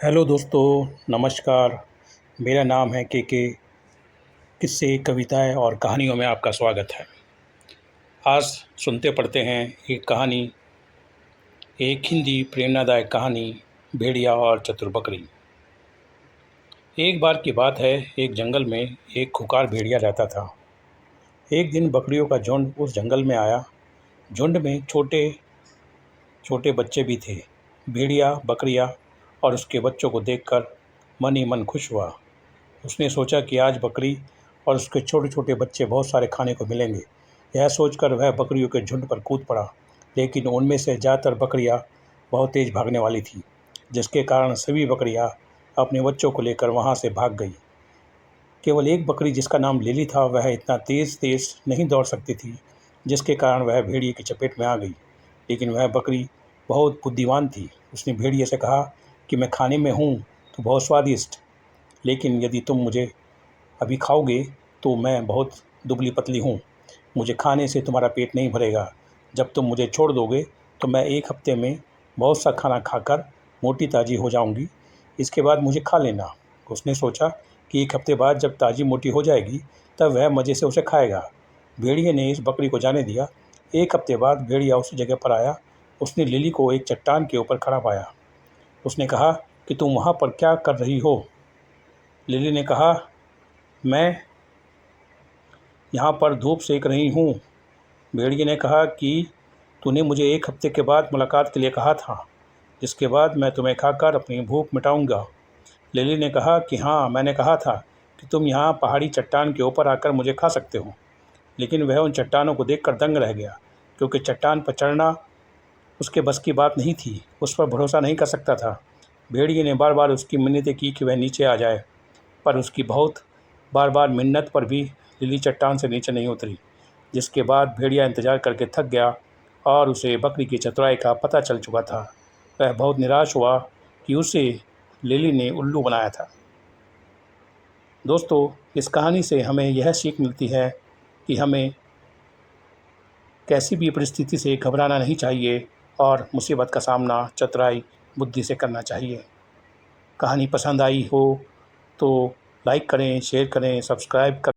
Hello दोस्तों, नमस्कार। मेरा नाम है के। किस्से, कविताएं और कहानियों में आपका स्वागत है। आज सुनते पढ़ते हैं एक कहानी, एक हिंदी प्रेरणादायक कहानी, भेड़िया और चतुर बकरी। एक बार की बात है, एक जंगल में एक खुंखार भेड़िया रहता था। एक दिन बकरियों का झुंड उस जंगल में आया। झुंड में छोटे छोटे बच्चे भी थे। भेड़िया, बकरिया और उसके बच्चों को देखकर मन ही मन खुश हुआ। उसने सोचा कि आज बकरी और उसके छोटे छोटे बच्चे बहुत सारे खाने को मिलेंगे। यह सोचकर वह बकरियों के झुंड पर कूद पड़ा, लेकिन उनमें से ज़्यादातर बकरियां बहुत तेज़ भागने वाली थीं, जिसके कारण सभी बकरियां अपने बच्चों को लेकर वहां से भाग गई। केवल एक बकरी, जिसका नाम लिली था, वह इतना तेज़ तेज़ नहीं दौड़ सकती थी, जिसके कारण वह भेड़िए की चपेट में आ गई। लेकिन वह बकरी बहुत बुद्धिमान थी। उसने भेड़िए से कहा कि मैं खाने में हूँ तो बहुत स्वादिष्ट, लेकिन यदि तुम मुझे अभी खाओगे तो मैं बहुत दुबली पतली हूँ। मुझे खाने से तुम्हारा पेट नहीं भरेगा। जब तुम मुझे छोड़ दोगे तो मैं एक हफ्ते में बहुत सा खाना खाकर मोटी ताज़ी हो जाऊँगी। इसके बाद मुझे खा लेना। उसने सोचा कि एक हफ्ते बाद जब ताज़ी मोटी हो जाएगी तब वह मज़े से उसे खाएगा। भेड़िए ने इस बकरी को जाने दिया। एक हफ्ते बाद भेड़िया उसी जगह पर आया। उसने लिली को एक चट्टान के ऊपर खड़ा पाया। उसने कहा कि तुम वहाँ पर क्या कर रही हो? लिली ने कहा, मैं यहाँ पर धूप सेक रही हूँ। भेड़िए ने कहा कि तूने मुझे एक हफ्ते के बाद मुलाकात के लिए कहा था, जिसके बाद मैं तुम्हें खाकर अपनी भूख मिटाऊंगा। लिली ने कहा कि हाँ, मैंने कहा था कि तुम यहाँ पहाड़ी चट्टान के ऊपर आकर मुझे खा सकते हो। लेकिन वह उन चट्टानों को देखकर दंग रह गया, क्योंकि चट्टान पर चढ़ना उसके बस की बात नहीं थी। उस पर भरोसा नहीं कर सकता था। भेड़िए ने बार बार उसकी मिन्नतें की कि वह नीचे आ जाए, पर उसकी बहुत बार बार मिन्नत पर भी लिली चट्टान से नीचे नहीं उतरी। जिसके बाद भेड़िया इंतज़ार करके थक गया और उसे बकरी की चतुराई का पता चल चुका था। वह बहुत निराश हुआ कि उसे लिली ने उल्लू बनाया था। दोस्तों, इस कहानी से हमें यह सीख मिलती है कि हमें कैसी भी परिस्थिति से घबराना नहीं चाहिए और मुसीबत का सामना चतुराई, बुद्धि से करना चाहिए। कहानी पसंद आई हो तो लाइक करें, शेयर करें, सब्सक्राइब करें।